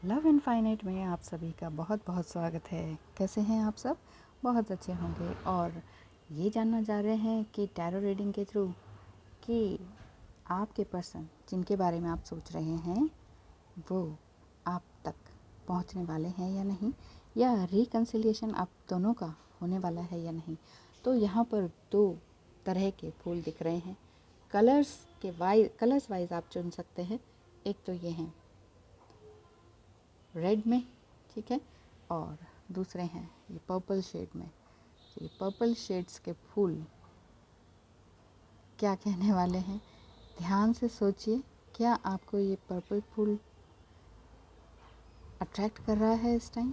Love infinite में आप सभी का बहुत बहुत स्वागत है। कैसे हैं आप सब? बहुत अच्छे होंगे। और ये जानना चाह रहे हैं कि टैरो रीडिंग के थ्रू कि आपके पर्सन जिनके बारे में आप सोच रहे हैं वो आप तक पहुंचने वाले हैं या नहीं, या रिकन्सिलिएशन आप दोनों का होने वाला है या नहीं। तो यहाँ पर दो तरह के फूल दिख रहे हैं। कलर्स वाइज आप चुन सकते हैं। एक तो ये हैं रेड में, ठीक है, और दूसरे हैं ये पर्पल शेड में। ये पर्पल शेड्स के फूल क्या कहने वाले हैं, ध्यान से सोचिए। क्या आपको ये पर्पल फूल अट्रैक्ट कर रहा है इस टाइम,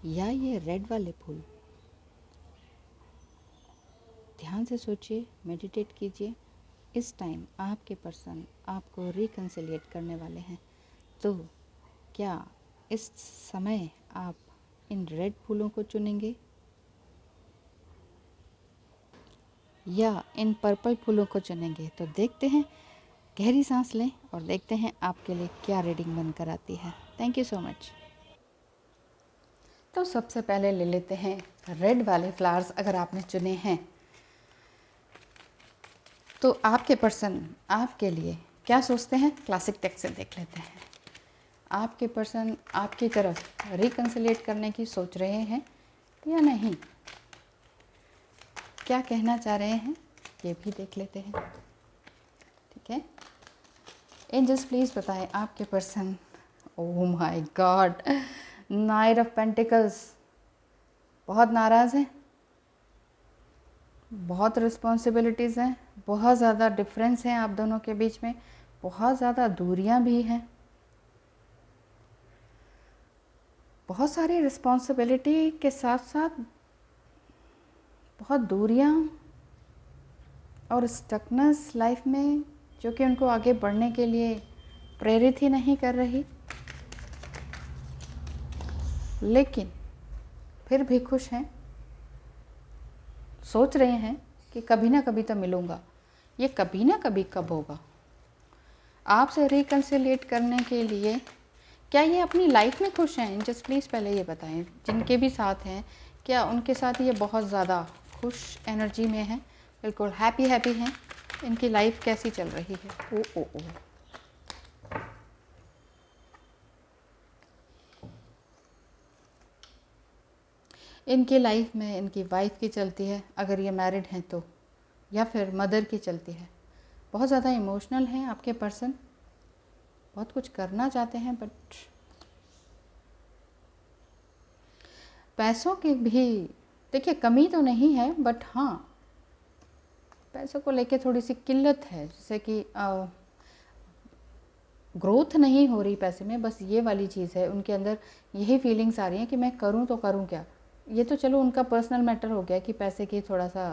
या ये रेड वाले फूल? ध्यान से सोचिए, मेडिटेट कीजिए। इस टाइम आपके पर्सन आपको रिकन्सिलिएट करने वाले हैं। तो क्या इस समय आप इन रेड फूलों को चुनेंगे या इन पर्पल फूलों को चुनेंगे? तो देखते हैं, गहरी सांस लें और देखते हैं आपके लिए क्या रीडिंग बनकर आती है। Thank you so much. तो सबसे पहले ले लेते हैं रेड वाले फ्लावर्स। अगर आपने चुने हैं तो आपके पर्सन आपके लिए क्या सोचते हैं, क्लासिक टेक्स्ट से देख लेते हैं। आपके पर्सन आपकी तरफ रिकन्सिलिएट करने की सोच रहे हैं या नहीं, क्या कहना चाह रहे हैं ये भी देख लेते हैं, ठीक है। एंजल्स प्लीज़ बताएं आपके person. Oh my God, night of pentacles. बहुत नाराज़ हैं, बहुत रिस्पॉन्सिबिलिटीज़ हैं, बहुत ज़्यादा डिफरेंस है आप दोनों के बीच में, बहुत ज़्यादा दूरियां भी हैं, बहुत सारी रिस्पॉन्सिबिलिटी के साथ साथ बहुत दूरियां और स्टकनेस लाइफ में, जो कि उनको आगे बढ़ने के लिए प्रेरित ही नहीं कर रही, लेकिन फिर भी खुश हैं। सोच रहे हैं कि कभी ना कभी तो मिलूँगा। ये कभी ना कभी कब होगा? आपसे रिकन्सिलिएट करने के लिए क्या ये अपनी लाइफ में खुश हैं? जस्ट प्लीज़ पहले ये बताएं, जिनके भी साथ हैं क्या उनके साथ ये बहुत ज़्यादा खुश एनर्जी में हैं, बिल्कुल हैप्पी हैं? इनकी लाइफ कैसी चल रही है? ओ ओ ओ इनकी लाइफ में इनकी वाइफ की चलती है, अगर ये मैरिड हैं तो, या फिर मदर की चलती है। बहुत ज़्यादा इमोशनल हैं आपके पर्सन, बहुत कुछ करना चाहते हैं, बट पैसों की भी देखिए कमी तो नहीं है, बट हाँ पैसों को लेके थोड़ी सी किल्लत है। जैसे कि ग्रोथ नहीं हो रही पैसे में, बस ये वाली चीज़ है उनके अंदर। यही फीलिंग्स आ रही हैं कि मैं करूँ तो करूँ क्या। ये तो चलो उनका पर्सनल मैटर हो गया कि पैसे की थोड़ा सा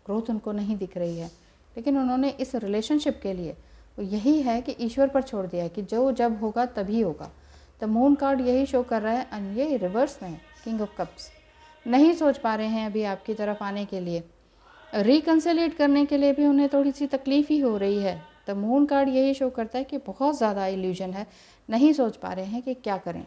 ग्रोथ उनको नहीं दिख रही है, लेकिन उन्होंने इस रिलेशनशिप के लिए यही है कि ईश्वर पर छोड़ दिया है कि जो जब होगा तभी होगा। द मून कार्ड यही शो कर रहा है, एंड ये रिवर्स में है, किंग ऑफ कप्स। नहीं सोच पा रहे हैं अभी आपकी तरफ आने के लिए, रिकन्सिलिएट करने के लिए भी उन्हें थोड़ी सी तकलीफ़ ही हो रही है। द मून कार्ड यही शो करता है कि बहुत ज़्यादा इल्यूजन है, नहीं सोच पा रहे हैं कि क्या करें।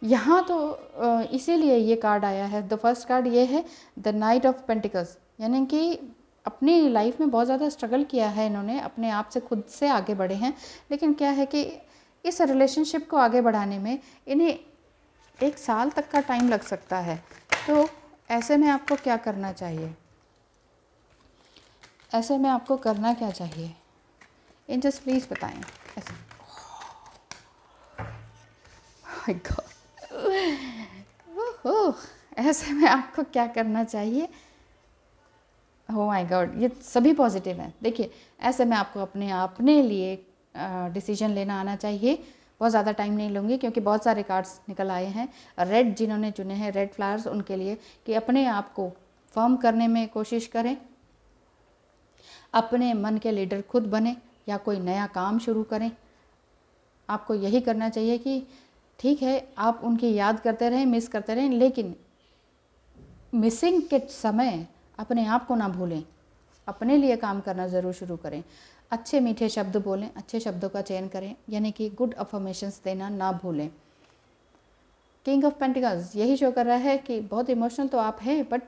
यहाँ तो इसीलिए ये कार्ड आया है। द फर्स्ट कार्ड ये है द नाइट ऑफ पेंटिकल्स, यानी कि अपनी लाइफ में बहुत ज़्यादा स्ट्रगल किया है इन्होंने, अपने आप से खुद से आगे बढ़े हैं, लेकिन क्या है कि इस रिलेशनशिप को आगे बढ़ाने में इन्हें 1 साल तक का टाइम लग सकता है। तो ऐसे में आपको क्या करना चाहिए? ऐसे में आपको करना क्या चाहिए? एंजल्स प्लीज़ बताएं। ऐसे माय गॉड, ओह, ऐसे में आपको क्या करना चाहिए? ओह माय गॉड, ये सभी पॉजिटिव हैं। देखिए ऐसे में आपको अपने लिए डिसीजन लेना आना चाहिए। बहुत ज़्यादा टाइम नहीं लूँगी क्योंकि बहुत सारे कार्ड्स निकल आए हैं। रेड जिन्होंने चुने हैं, रेड फ्लावर्स, उनके लिए कि अपने आप को फर्म करने में कोशिश करें, अपने मन के लीडर खुद बने या कोई नया काम शुरू करें। आपको यही करना चाहिए कि ठीक है आप उनकी याद करते रहें, मिस करते रहें, लेकिन मिसिंग के समय अपने आप को ना भूलें, अपने लिए काम करना ज़रूर शुरू करें। अच्छे मीठे शब्द बोलें, अच्छे शब्दों का चयन करें, यानी कि गुड अफर्मेशंस देना ना भूलें। किंग ऑफ पेंटिकल्स यही शो कर रहा है कि बहुत इमोशनल तो आप हैं, बट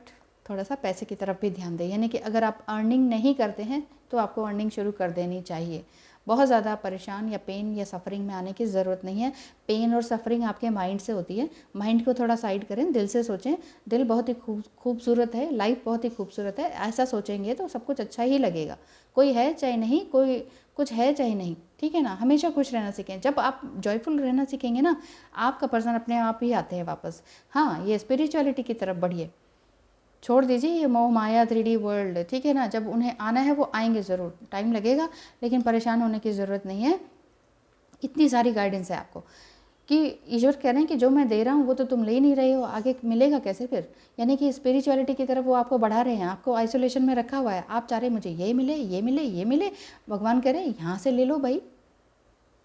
थोड़ा सा पैसे की तरफ भी ध्यान दें, यानी कि अगर आप अर्निंग नहीं करते हैं तो आपको अर्निंग शुरू कर देनी चाहिए। बहुत ज़्यादा परेशान या पेन या सफरिंग में आने की ज़रूरत नहीं है। पेन और सफरिंग आपके माइंड से होती है, माइंड को थोड़ा साइड करें, दिल से सोचें। दिल बहुत ही खूबसूरत है, लाइफ बहुत ही खूबसूरत है, ऐसा सोचेंगे तो सब कुछ अच्छा ही लगेगा। कोई है चाहे नहीं, कोई कुछ है चाहे नहीं, ठीक है ना। हमेशा खुश रहना सीखें। जब आप जॉयफुल रहना सीखेंगे ना, आपका पर्सन अपने आप ही आते हैं वापस। हाँ, ये स्पिरिचुअलिटी की तरफ बढ़िए, छोड़ दीजिए ये मोह माया 3D वर्ल्ड, ठीक है ना। जब उन्हें आना है वो आएंगे ज़रूर, टाइम लगेगा, लेकिन परेशान होने की ज़रूरत नहीं है। इतनी सारी गाइडेंस है आपको कि ईश्वर कह रहे हैं कि जो मैं दे रहा हूँ वो तो तुम ले ही नहीं रहे हो, आगे मिलेगा कैसे फिर। यानी कि स्पिरिचुअलिटी की तरफ वो आपको बढ़ा रहे हैं, आपको आइसोलेशन में रखा हुआ है। आप चाह रहे मुझे ये मिले, ये मिले, ये मिले, भगवान कह रहे हैं यहाँ से ले लो भाई,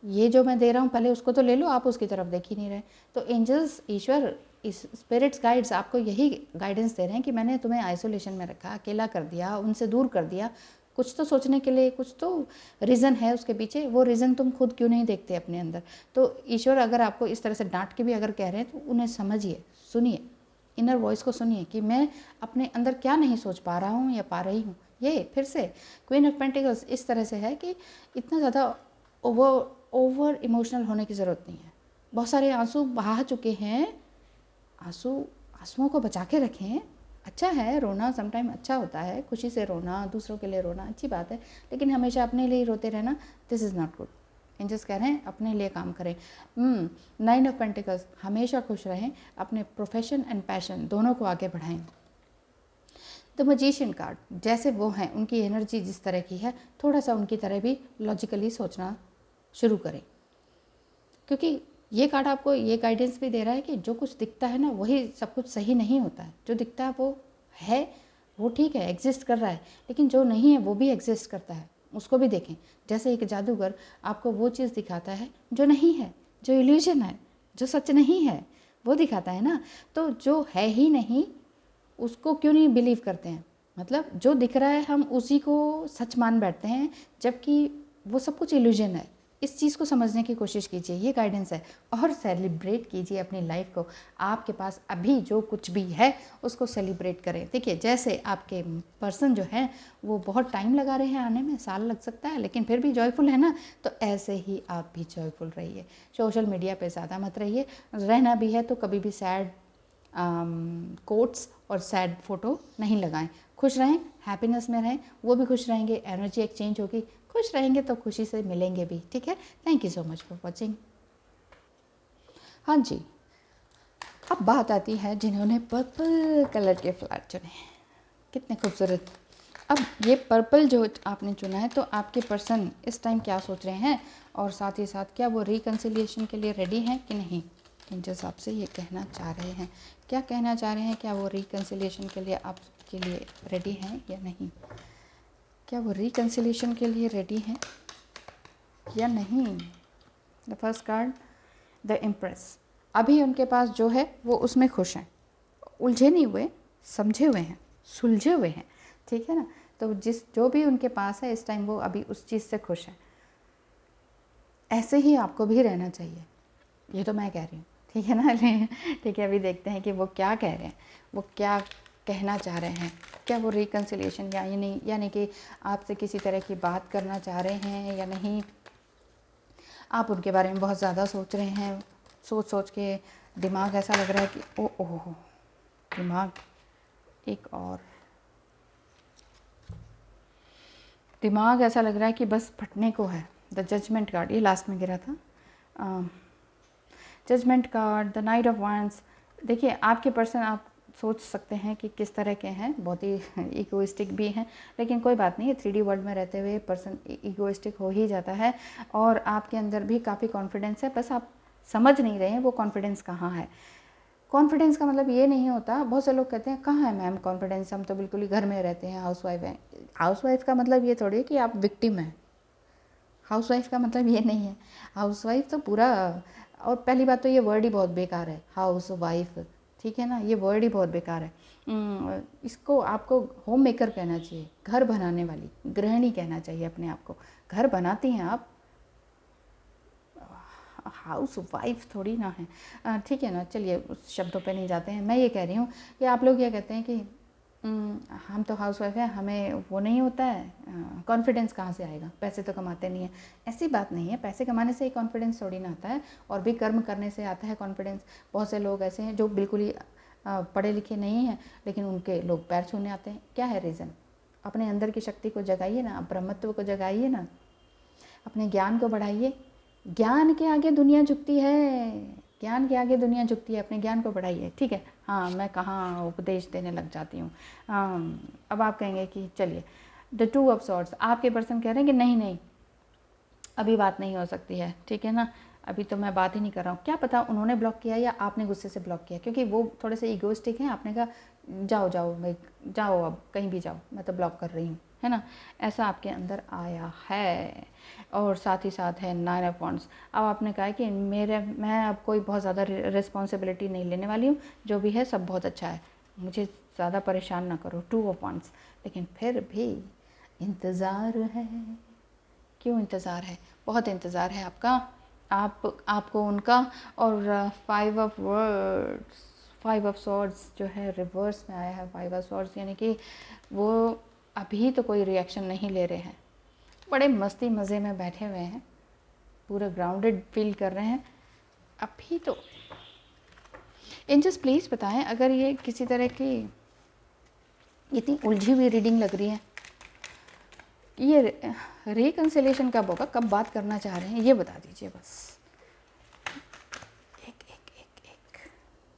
ये जो मैं दे रहा हूँ पहले उसको तो ले लो, आप उसकी तरफ देख ही नहीं रहे। तो एंजल्स, ईश्वर, इस स्पिरिट्स गाइड्स आपको यही गाइडेंस दे रहे हैं कि मैंने तुम्हें आइसोलेशन में रखा, अकेला कर दिया, उनसे दूर कर दिया। कुछ तो सोचने के लिए, कुछ तो रीज़न है उसके पीछे, वो रीज़न तुम खुद क्यों नहीं देखते अपने अंदर। तो ईश्वर अगर आपको इस तरह से डांट के भी अगर कह रहे हैं तो उन्हें समझिए, सुनिए, इनर वॉइस को सुनिए कि मैं अपने अंदर क्या नहीं सोच पा रहा हूँ या पा रही हूँ। ये फिर से क्वीन ऑफ पेंटिकल्स इस तरह से है कि इतना ज़्यादा ओवर इमोशनल होने की ज़रूरत नहीं है। बहुत सारे आंसू बहा चुके हैं, आंसुओं को बचा के रखें। अच्छा है रोना, समटाइम अच्छा होता है, खुशी से रोना, दूसरों के लिए रोना अच्छी बात है, लेकिन हमेशा अपने लिए ही रोते रहना, this is not good. Angels कह रहे हैं अपने लिए काम करें। 9 ऑफ पेंटिकल्स, हमेशा खुश रहें, अपने प्रोफेशन एंड पैशन दोनों को आगे बढ़ाएं। द मैजिशियन कार्ड, जैसे वो हैं, उनकी एनर्जी जिस तरह की है, थोड़ा सा उनकी तरह भी लॉजिकली सोचना शुरू करें, क्योंकि ये कार्ड आपको ये गाइडेंस भी दे रहा है कि जो कुछ दिखता है ना वही सब कुछ सही नहीं होता है। जो दिखता है वो ठीक है, एग्जिस्ट कर रहा है, लेकिन जो नहीं है वो भी एग्जिस्ट करता है, उसको भी देखें। जैसे एक जादूगर आपको वो चीज़ दिखाता है जो नहीं है, जो इल्यूजन है, जो सच नहीं है, वो दिखाता है ना। तो जो है ही नहीं उसको क्यों नहीं बिलीव करते हैं, मतलब जो दिख रहा है हम उसी को सच मान बैठते हैं, जबकि वो सब कुछ इल्यूजन है। इस चीज़ को समझने की कोशिश कीजिए, ये गाइडेंस है। और सेलिब्रेट कीजिए अपनी लाइफ को, आपके पास अभी जो कुछ भी है उसको सेलिब्रेट करें। देखिए जैसे आपके पर्सन जो है वो बहुत टाइम लगा रहे हैं आने में, साल लग सकता है, लेकिन फिर भी जॉयफुल है ना, तो ऐसे ही आप भी जॉयफुल रहिए। सोशल मीडिया पे ज़्यादा मत रहिए, रहना भी है तो कभी भी सैड कोट्स और सैड फोटो नहीं लगाएं। खुश रहें, हैप्पीनेस में रहें, वो भी खुश रहेंगे, एनर्जी एक्सचेंज होगी, खुश रहेंगे तो खुशी से मिलेंगे भी, ठीक है। Thank you so much for watching. हाँ जी, अब बात आती है जिन्होंने पर्पल कलर के फ्लावर चुने, कितने खूबसूरत। अब ये पर्पल जो आपने चुना है, तो आपके पर्सन इस टाइम क्या सोच रहे हैं, और साथ ही साथ क्या वो रिकन्सिलिएशन के लिए रेडी हैं कि नहीं। एंजल्स आपसे ये कहना चाह रहे हैं, क्या कहना चाह रहे हैं, क्या वो रिकन्सिलिएशन के लिए आपके लिए रेडी हैं या नहीं, क्या वो रिकन्सिलिएशन के लिए रेडी हैं या नहीं। The first card, the impress, अभी उनके पास जो है वो उसमें खुश हैं, उलझे नहीं हुए, समझे हुए हैं, सुलझे हुए हैं, ठीक है ना। तो जो भी उनके पास है इस टाइम वो अभी उस चीज़ से खुश है। ऐसे ही आपको भी रहना चाहिए, ये तो मैं कह रही हूँ, ठीक है ना। ठीक है, अभी देखते हैं कि वो क्या कह रहे हैं, वो क्या कहना चाह रहे हैं। क्या वो रिकन्सिलिएशन यानी कि आपसे किसी तरह की बात करना चाह रहे हैं या नहीं। आप उनके बारे में बहुत ज़्यादा सोच रहे हैं, सोच के दिमाग ऐसा लग रहा है कि ओह दिमाग दिमाग ऐसा लग रहा है कि बस फटने को है। द जजमेंट कार्ड, ये लास्ट में गिरा था। Judgement card, the knight of wands, देखिए आपके पर्सन, आप सोच सकते हैं कि किस तरह के हैं, बहुत ही इगोइस्टिक भी हैं, लेकिन कोई बात नहीं है, 3D वर्ल्ड में रहते हुए पर्सन इगोइस्टिक हो ही जाता है। और आपके अंदर भी काफ़ी कॉन्फिडेंस है, बस आप समझ नहीं रहे हैं वो कॉन्फिडेंस कहाँ है। कॉन्फिडेंस का मतलब ये नहीं होता, बहुत से लोग कहते हैं कहाँ है मैम कॉन्फिडेंस, हम तो बिल्कुल ही घर में रहते हैं, हाउसवाइफ हैं। हाउसवाइफ का मतलब ये थोड़ी है कि आप विक्टिम हैं, हाउसवाइफ का मतलब ये नहीं है। हाउसवाइफ तो पूरा, और पहली बात तो ये वर्ड ही बहुत बेकार है, हाउस वाइफ, ठीक है ना, ये वर्ड ही बहुत बेकार है। इसको आपको होम मेकर कहना चाहिए, घर बनाने वाली गृहिणी कहना चाहिए अपने आप को। घर बनाती हैं आप, हाउस वाइफ थोड़ी ना है। ठीक है ना, चलिए उस शब्दों पे नहीं जाते हैं। मैं ये कह रही हूँ कि आप लोग ये कहते हैं कि हम तो हाउस वाइफ हैं, हमें वो नहीं होता है, कॉन्फिडेंस कहाँ से आएगा, पैसे तो कमाते नहीं हैं। ऐसी बात नहीं है, पैसे कमाने से ही कॉन्फिडेंस थोड़ी ना आता है, और भी कर्म करने से आता है कॉन्फिडेंस। बहुत से लोग ऐसे हैं जो बिल्कुल ही पढ़े लिखे नहीं हैं, लेकिन उनके लोग पैर छूने आते हैं। क्या है रीज़न? अपने अंदर की शक्ति को जगाइए ना, ब्रह्मत्व को जगाइए ना, अपने ज्ञान को बढ़ाइए। ज्ञान के आगे दुनिया झुकती है, ज्ञान के आगे दुनिया झुकती है, अपने ज्ञान को बढ़ाइए। ठीक है, हाँ मैं कहाँ उपदेश देने लग जाती हूँ। अब आप कहेंगे कि चलिए द टू ऑफ सॉर्ड्स, आपके पर्सन कह रहे हैं कि नहीं नहीं अभी बात नहीं हो सकती है, ठीक है ना, अभी तो मैं बात ही नहीं कर रहा हूँ। क्या पता उन्होंने ब्लॉक किया या आपने गुस्से से ब्लॉक किया, क्योंकि वो थोड़े से ईगोइस्टिक हैं। आपने कहा जाओ जाओ भाई जाओ, अब कहीं भी जाओ, मैं तो ब्लॉक कर रही हूँ, है ना, ऐसा आपके अंदर आया है। और साथ ही साथ है 9 ऑफ वांड्स। अब आपने कहा कि मैं अब कोई बहुत ज़्यादा रिस्पॉन्सिबिलिटी नहीं लेने वाली हूँ, जो भी है सब बहुत अच्छा है, मुझे ज़्यादा परेशान ना करो। 2 ऑफ वांड्स। लेकिन फिर भी इंतज़ार है। क्यों इंतज़ार है? बहुत इंतज़ार है आपका, आपको उनका। और 5 ऑफ वर्ड्स, 5 ऑफ सॉर्ड्स जो है रिवर्स में आया है। 5 ऑफ सॉर्ड्स यानी कि वो अभी तो कोई रिएक्शन नहीं ले रहे हैं, बड़े मस्ती मज़े में बैठे हुए हैं, पूरे ग्राउंडेड फील कर रहे हैं अभी तो। एंजल्स प्लीज़ बताएं, अगर ये किसी तरह की इतनी उलझी हुई रीडिंग लग रही है, ये रिकन्सिलेशन कब होगा, कब बात करना चाह रहे हैं, ये बता दीजिए बस। एक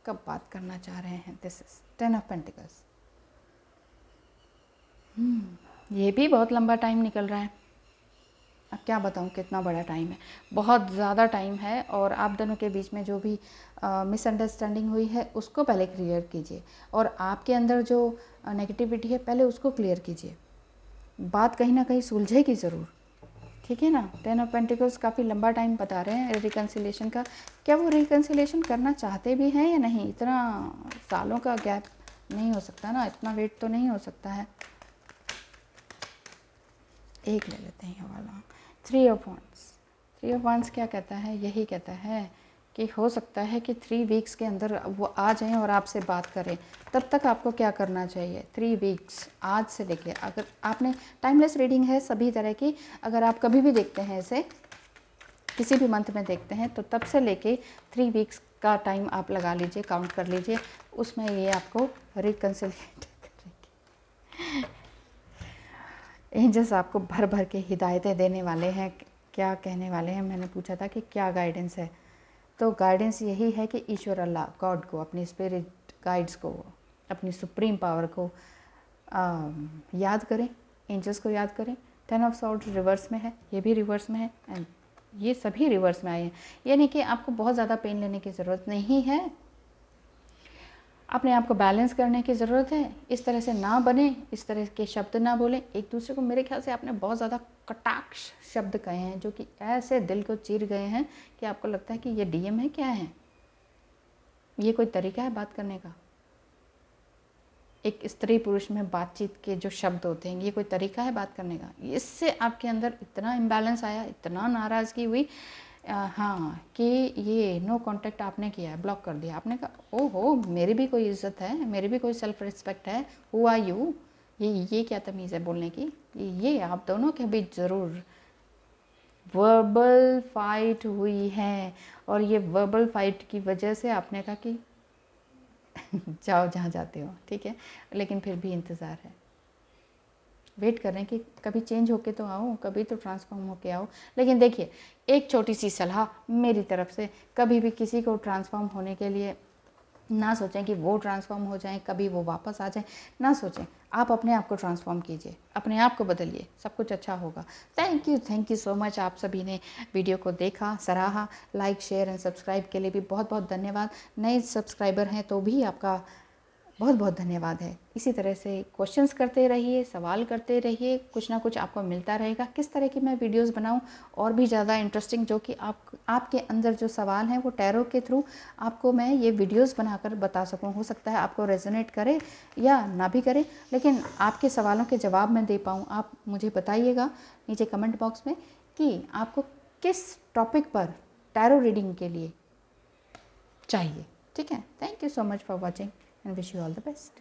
कब बात करना चाह रहे हैं। This is 10 of pentacles. ये भी बहुत लंबा टाइम निकल रहा है। अब क्या बताऊँ कितना बड़ा टाइम है, बहुत ज़्यादा टाइम है। और आप दोनों के बीच में जो भी मिसअंडरस्टैंडिंग हुई है उसको पहले क्लियर कीजिए, और आपके अंदर जो नेगेटिविटी है पहले उसको क्लियर कीजिए। बात कहीं ना कहीं सुलझेगी ज़रूर, ठीक है ना। 10 ऑफ पेंटिकल्स काफ़ी लंबा टाइम बता रहे हैं रिकन्सिलेशन का। क्या वो रिकन्सिलेशन करना चाहते भी हैं या नहीं? इतना सालों का गैप नहीं हो सकता ना, इतना वेट तो नहीं हो सकता है। एक ले लेते हैं ये वाला 3 ऑफ वांड्स। 3 ऑफ वांड्स क्या कहता है? यही कहता है कि हो सकता है कि 3 वीक्स के अंदर वो आ जाएं और आपसे बात करें। तब तक आपको क्या करना चाहिए? 3 वीक्स आज से लेके, अगर आपने टाइमलेस रीडिंग है सभी तरह की, अगर आप कभी भी देखते हैं इसे, किसी भी मंथ में देखते हैं, तो तब से लेके 3 वीक्स का टाइम आप लगा लीजिए, काउंट कर लीजिए, उसमें ये आपको रिकन्सिलेट करेंगे। एंजल्स आपको भर भर के हिदायतें देने वाले हैं। क्या कहने वाले हैं? मैंने पूछा था कि क्या गाइडेंस है, तो गाइडेंस यही है कि ईश्वर अल्लाह गॉड को, अपनी स्पिरिट गाइड्स को, अपनी सुप्रीम पावर को याद करें, एंजल्स को याद करें। 10 ऑफ सॉर्ड्स रिवर्स में है, ये भी रिवर्स में है, एंड ये सभी रिवर्स में आए हैं। यानी कि आपको बहुत ज़्यादा पेन लेने की ज़रूरत नहीं है, अपने आप को बैलेंस करने की ज़रूरत है। इस तरह से ना बने, इस तरह के शब्द ना बोलें एक दूसरे को। मेरे ख्याल से आपने बहुत ज़्यादा कटाक्ष शब्द कहे हैं जो कि ऐसे दिल को चीर गए हैं कि आपको लगता है कि ये डीएम है, क्या है ये? कोई तरीका है बात करने का? एक स्त्री पुरुष में बातचीत के जो शब्द होते हैं, ये कोई तरीका है बात करने का? इससे आपके अंदर इतना इम्बैलेंस आया, इतना नाराज़गी हुई हाँ, कि ये नो कांटेक्ट आपने किया है, ब्लॉक कर दिया। आपने कहा ओहो मेरी भी कोई इज्जत है, मेरी भी कोई सेल्फ रिस्पेक्ट है, हु आर यू? ये क्या तमीज़ है बोलने की? ये आप दोनों के बीच ज़रूर वर्बल फाइट हुई है, और ये वर्बल फाइट की वजह से आपने कहा कि जाओ जहाँ जाते हो, ठीक है, लेकिन फिर भी इंतज़ार है, वेट कर रहे हैं कि कभी चेंज होके तो आओ, कभी तो ट्रांसफॉर्म होके आओ। लेकिन देखिए, एक छोटी सी सलाह मेरी तरफ से, कभी भी किसी को ट्रांसफॉर्म होने के लिए ना सोचें कि वो ट्रांसफॉर्म हो जाएं, कभी वो वापस आ जाएं, ना सोचें। आप अपने आप को ट्रांसफॉर्म कीजिए, अपने आप को बदलिए, सब कुछ अच्छा होगा। Thank you so much. आप सभी ने वीडियो को देखा, सराहा। लाइक शेयर एंड सब्सक्राइब के लिए भी बहुत बहुत धन्यवाद। नए सब्सक्राइबर हैं तो भी आपका बहुत बहुत धन्यवाद है। इसी तरह से क्वेश्चंस करते रहिए, सवाल करते रहिए, कुछ ना कुछ आपको मिलता रहेगा। किस तरह की मैं वीडियोस बनाऊं और भी ज़्यादा इंटरेस्टिंग, जो कि आपके अंदर जो सवाल हैं वो टैरो के थ्रू आपको मैं ये वीडियोस बनाकर बता सकूं। हो सकता है आपको रेजोनेट करे या ना भी करे, लेकिन आपके सवालों के जवाब मैं दे पाऊँ। आप मुझे बताइएगा नीचे कमेंट बॉक्स में कि आपको किस टॉपिक पर टैरो रीडिंग के लिए चाहिए। ठीक है, thank you so much for watching and wish you all the best.